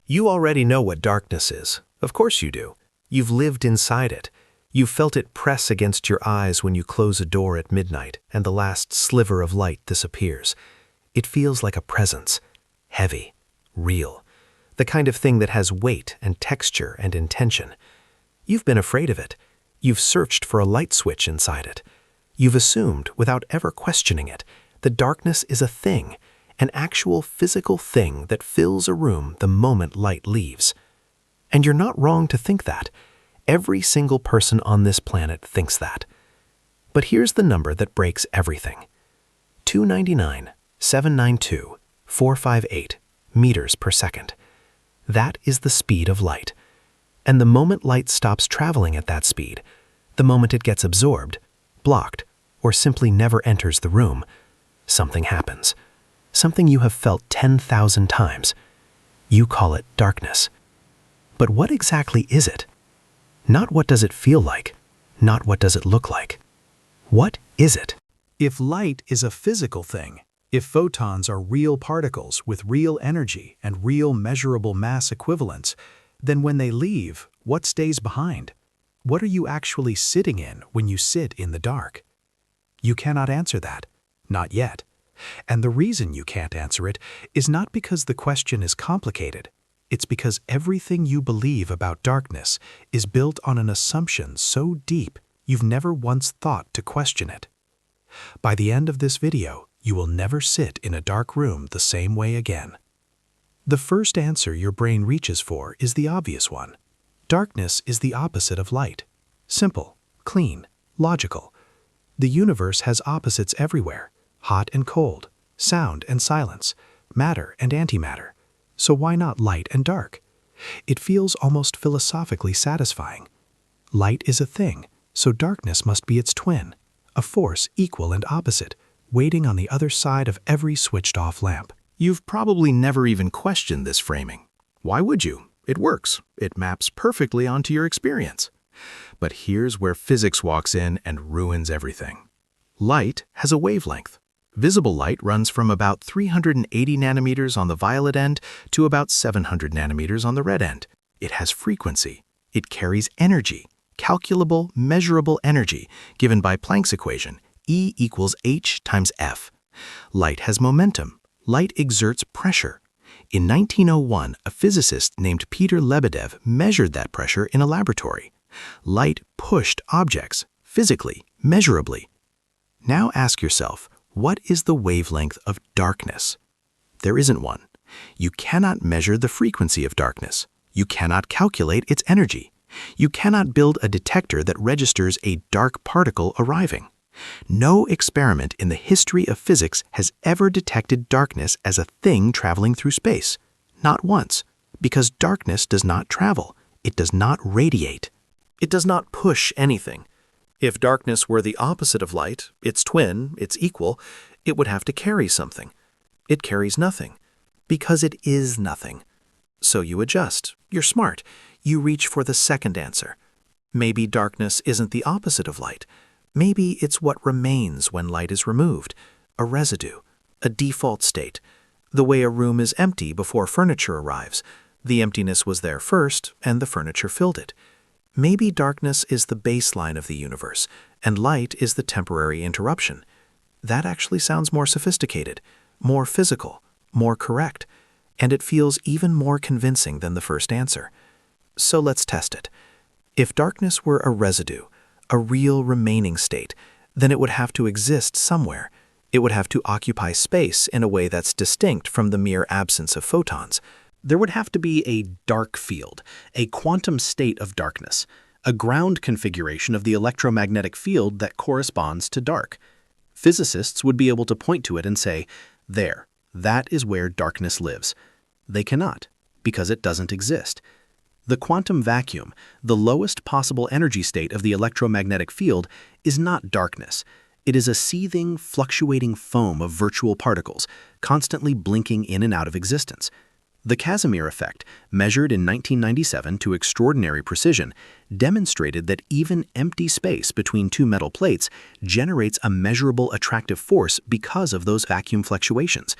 You already know what darkness is. Of course you do. You've lived inside it. You've felt it press against your eyes when you close a door at midnight and the last sliver of light disappears. It feels like a presence, heavy, real, the kind of thing that has weight and texture and intention. You've been afraid of it. You've searched for a light switch inside it. You've assumed, without ever questioning it, that darkness is a thing, an actual physical thing that fills a room the moment light leaves. And you're not wrong to think that. Every single person on this planet thinks that. But here's the number that breaks everything. 299,792,458 meters per second. That is the speed of light. And the moment light stops traveling at that speed, the moment it gets absorbed, blocked, or simply never enters the room, something happens. Something you have felt 10,000 times. You call it darkness. But what exactly is it? Not what does it feel like, not what does it look like. What is it? If light is a physical thing, if photons are real particles with real energy and real measurable mass equivalents, then when they leave, what stays behind? What are you actually sitting in when you sit in the dark? You cannot answer that, not yet. And the reason you can't answer it is not because the question is complicated. It's because everything you believe about darkness is built on an assumption so deep you've never once thought to question it. By the end of this video, you will never sit in a dark room the same way again. The first answer your brain reaches for is the obvious one. Darkness is the opposite of light. Simple, clean, logical. The universe has opposites everywhere, hot and cold, sound and silence, matter and antimatter. So why not light and dark? It feels almost philosophically satisfying. Light is a thing, so darkness must be its twin, a force equal and opposite, waiting on the other side of every switched-off lamp. You've probably never even questioned this framing. Why would you? It works. It maps perfectly onto your experience. But here's where physics walks in and ruins everything. Light has a wavelength. Visible light runs from about 380 nanometers on the violet end to about 700 nanometers on the red end. It has frequency. It carries energy, calculable, measurable energy, given by Planck's equation, E equals h times f. Light has momentum. Light exerts pressure. In 1901, a physicist named Peter Lebedev measured that pressure in a laboratory. Light pushed objects, physically, measurably. Now ask yourself, what is the wavelength of darkness? There isn't one. You cannot measure the frequency of darkness. You cannot calculate its energy. You cannot build a detector that registers a dark particle arriving. No experiment in the history of physics has ever detected darkness as a thing traveling through space. Not once, because darkness does not travel. It does not radiate. It does not push anything. If darkness were the opposite of light, its twin, its equal, it would have to carry something. It carries nothing, because it is nothing. So you adjust. You're smart. You reach for the second answer. Maybe darkness isn't the opposite of light. Maybe it's what remains when light is removed, a residue, a default state, the way a room is empty before furniture arrives. The emptiness was there first, and the furniture filled it. Maybe darkness is the baseline of the universe, and light is the temporary interruption. That actually sounds more sophisticated, more physical, more correct, and it feels even more convincing than the first answer. So let's test it. If darkness were a residue, a real remaining state, then it would have to exist somewhere. It would have to occupy space in a way that's distinct from the mere absence of photons. There would have to be a dark field, a quantum state of darkness, a ground configuration of the electromagnetic field that corresponds to dark. Physicists would be able to point to it and say, there, that is where darkness lives. They cannot, because it doesn't exist. The quantum vacuum, the lowest possible energy state of the electromagnetic field, is not darkness. It is a seething, fluctuating foam of virtual particles, constantly blinking in and out of existence. The Casimir effect, measured in 1997 to extraordinary precision, demonstrated that even empty space between two metal plates generates a measurable attractive force because of those vacuum fluctuations.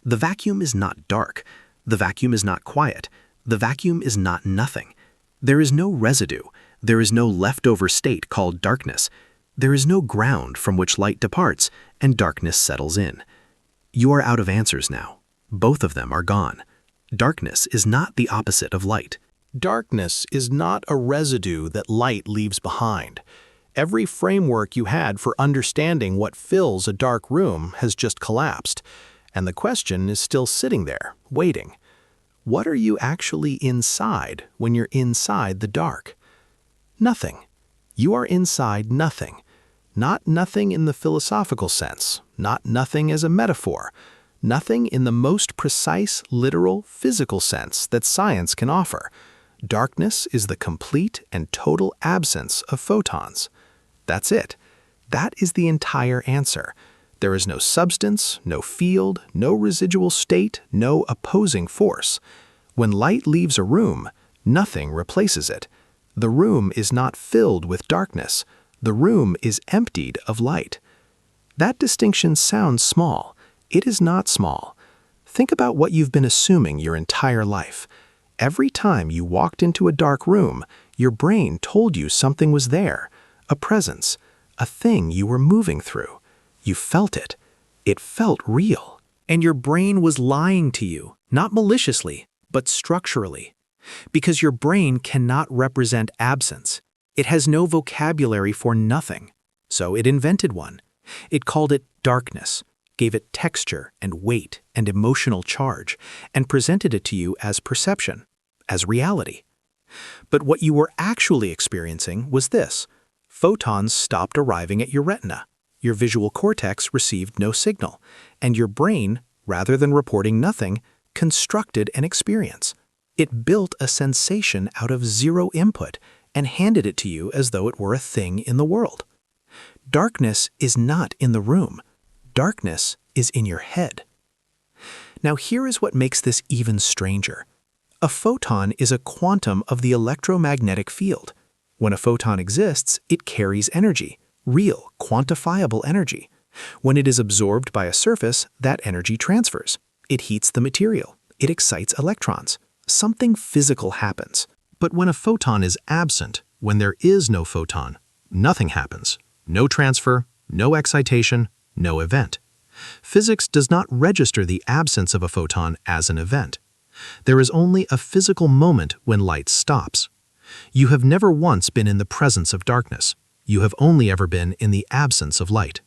The vacuum is not dark. The vacuum is not quiet. The vacuum is not nothing. There is no residue. There is no leftover state called darkness. There is no ground from which light departs and darkness settles in. You are out of answers now. Both of them are gone. Darkness is not the opposite of light. Darkness is not a residue that light leaves behind. Every framework you had for understanding what fills a dark room has just collapsed, and the question is still sitting there, waiting. What are you actually inside when you're inside the dark? Nothing. You are inside nothing. Not nothing in the philosophical sense, not nothing as a metaphor, nothing in the most precise, literal, physical sense that science can offer. Darkness is the complete and total absence of photons. That's it. That is the entire answer. There is no substance, no field, no residual state, no opposing force. When light leaves a room, nothing replaces it. The room is not filled with darkness. The room is emptied of light. That distinction sounds small. It is not small. Think about what you've been assuming your entire life. Every time you walked into a dark room, your brain told you something was there, a presence, a thing you were moving through. You felt it. It felt real. And your brain was lying to you, not maliciously, but structurally. Because your brain cannot represent absence. It has no vocabulary for nothing. So it invented one. It called it darkness, gave it texture and weight and emotional charge, and presented it to you as perception, as reality. But what you were actually experiencing was this. Photons stopped arriving at your retina. Your visual cortex received no signal, and your brain, rather than reporting nothing, constructed an experience. It built a sensation out of zero input and handed it to you as though it were a thing in the world. Darkness is not in the room. Darkness is in your head. Now here is what makes this even stranger. A photon is a quantum of the electromagnetic field. When a photon exists, it carries energy, real, quantifiable energy. When it is absorbed by a surface, that energy transfers. It heats the material. It excites electrons. Something physical happens. But when a photon is absent, when there is no photon, nothing happens. No transfer, no excitation, no event. Physics does not register the absence of a photon as an event. There is only a physical moment when light stops. You have never once been in the presence of darkness. You have only ever been in the absence of light.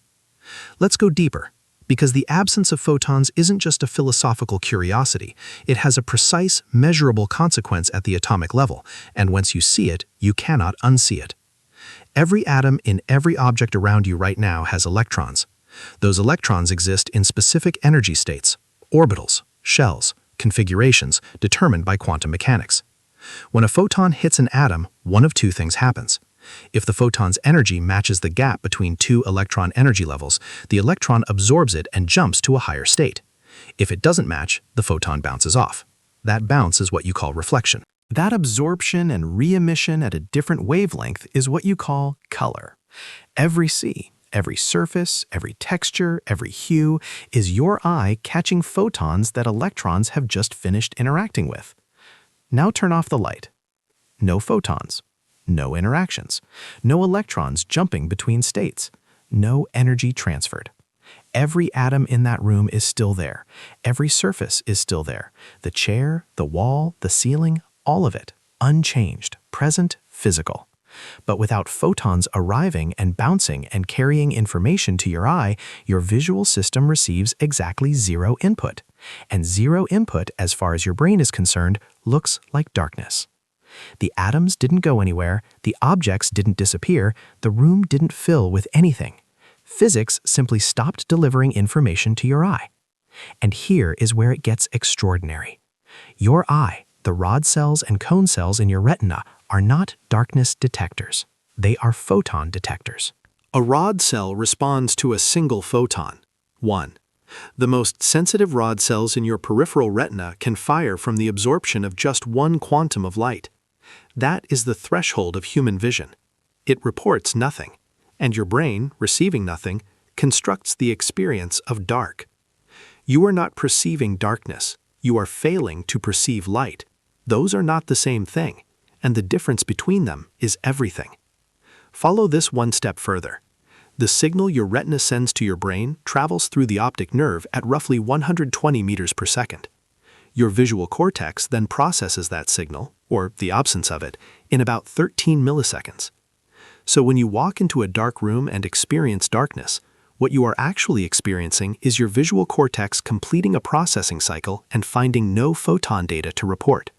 Let's go deeper, because the absence of photons isn't just a philosophical curiosity. It has a precise, measurable consequence at the atomic level, and once you see it, you cannot unsee it. Every atom in every object around you right now has electrons. Those electrons exist in specific energy states, orbitals, shells, configurations determined by quantum mechanics. When a photon hits an atom, one of two things happens. If the photon's energy matches the gap between two electron energy levels, the electron absorbs it and jumps to a higher state. If it doesn't match, the photon bounces off. That bounce is what you call reflection. That absorption and re-emission at a different wavelength is what you call color. Every sea, every surface, every texture, every hue is your eye catching photons that electrons have just finished interacting with. Now turn off the light. No photons. No interactions. No electrons jumping between states. No energy transferred. Every atom in that room is still there. Every surface is still there. The chair, the wall, the ceiling, all of it, unchanged, present, physical. But without photons arriving and bouncing and carrying information to your eye, your visual system receives exactly zero input. And zero input, as far as your brain is concerned, looks like darkness. The atoms didn't go anywhere, the objects didn't disappear, the room didn't fill with anything. Physics simply stopped delivering information to your eye. And here is where it gets extraordinary. Your eye, the rod cells and cone cells in your retina, are not darkness detectors. They are photon detectors. A rod cell responds to a single photon. 1. The most sensitive rod cells in your peripheral retina can fire from the absorption of just one quantum of light. That is the threshold of human vision. It reports nothing, and your brain, receiving nothing, constructs the experience of dark. You are not perceiving darkness. You are failing to perceive light. Those are not the same thing, and the difference between them is everything. Follow this one step further. The signal your retina sends to your brain travels through the optic nerve at roughly 120 meters per second. Your visual cortex then processes that signal, or the absence of it, in about 13 milliseconds. So when you walk into a dark room and experience darkness, what you are actually experiencing is your visual cortex completing a processing cycle and finding no photon data to report.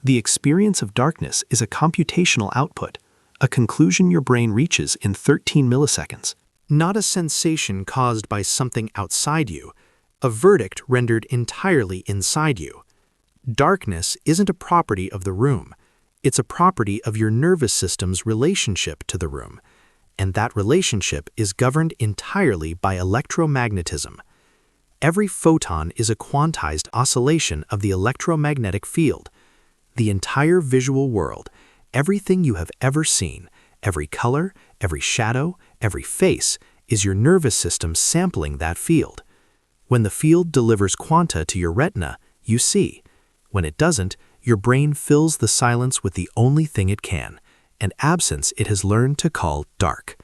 The experience of darkness is a computational output, a conclusion your brain reaches in 13 milliseconds. Not a sensation caused by something outside you, a verdict rendered entirely inside you. Darkness isn't a property of the room. It's a property of your nervous system's relationship to the room, and that relationship is governed entirely by electromagnetism. Every photon is a quantized oscillation of the electromagnetic field. The entire visual world, everything you have ever seen, every color, every shadow, every face, is your nervous system sampling that field. When the field delivers quanta to your retina, you see. When it doesn't, your brain fills the silence with the only thing it can, an absence it has learned to call dark.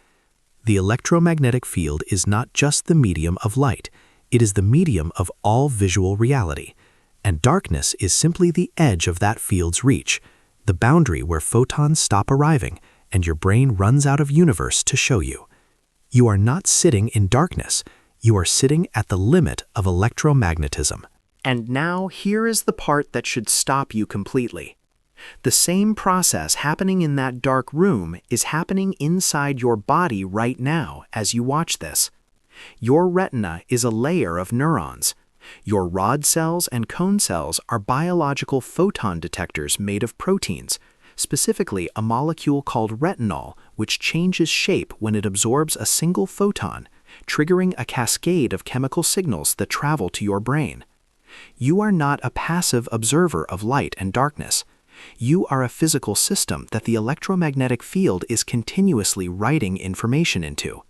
The electromagnetic field is not just the medium of light, it is the medium of all visual reality. And darkness is simply the edge of that field's reach, the boundary where photons stop arriving and your brain runs out of universe to show you. You are not sitting in darkness, you are sitting at the limit of electromagnetism. And now here is the part that should stop you completely. The same process happening in that dark room is happening inside your body right now as you watch this. Your retina is a layer of neurons. Your rod cells and cone cells are biological photon detectors made of proteins, specifically a molecule called retinol, which changes shape when it absorbs a single photon, triggering a cascade of chemical signals that travel to your brain. You are not a passive observer of light and darkness. You are a physical system that the electromagnetic field is continuously writing information into.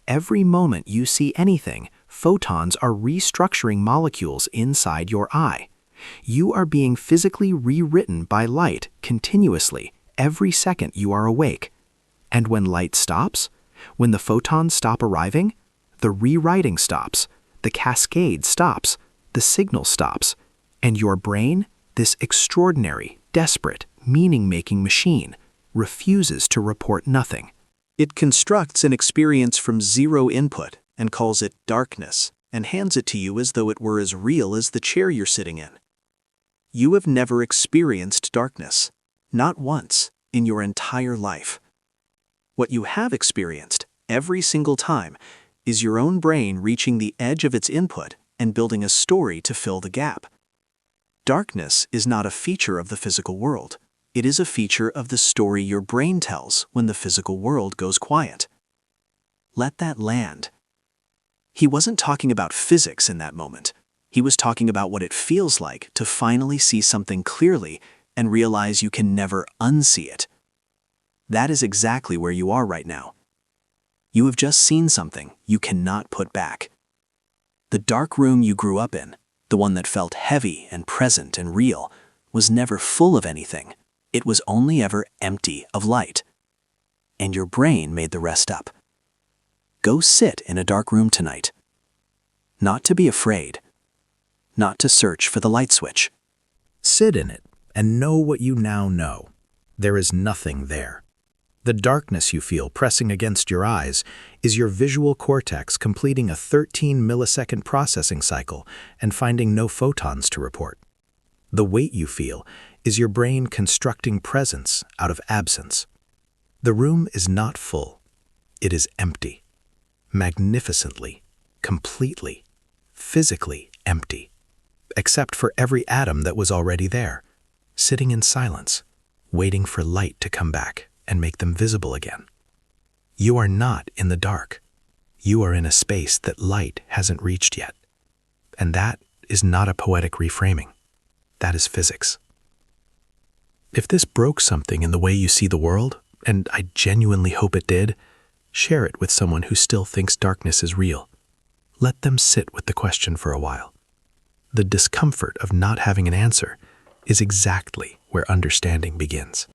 Every moment you see anything, photons are restructuring molecules inside your eye. You are being physically rewritten by light continuously every second you are awake. And when light stops, when the photons stop arriving, the rewriting stops, the cascade stops, the signal stops, and your brain, this extraordinary, desperate, meaning-making machine, refuses to report nothing. It constructs an experience from zero input and calls it darkness, and hands it to you as though it were as real as the chair you're sitting in. You have never experienced darkness, not once, in your entire life. What you have experienced, every single time, is your own brain reaching the edge of its input and building a story to fill the gap. Darkness is not a feature of the physical world. It is a feature of the story your brain tells when the physical world goes quiet. Let that land. He wasn't talking about physics in that moment. He was talking about what it feels like to finally see something clearly and realize you can never unsee it. That is exactly where you are right now. You have just seen something you cannot put back. The dark room you grew up in, the one that felt heavy and present and real, was never full of anything. It was only ever empty of light. And your brain made the rest up. Go sit in a dark room tonight. Not to be afraid. Not to search for the light switch. Sit in it and know what you now know. There is nothing there. The darkness you feel pressing against your eyes is your visual cortex completing a 13-millisecond processing cycle and finding no photons to report. The weight you feel is your brain constructing presence out of absence. The room is not full. It is empty. Magnificently, completely, physically empty, except for every atom that was already there, sitting in silence, waiting for light to come back and make them visible again. You are not in the dark. You are in a space that light hasn't reached yet. And that is not a poetic reframing. That is physics. If this broke something in the way you see the world, and I genuinely hope it did, share it with someone who still thinks darkness is real. Let them sit with the question for a while. The discomfort of not having an answer is exactly where understanding begins.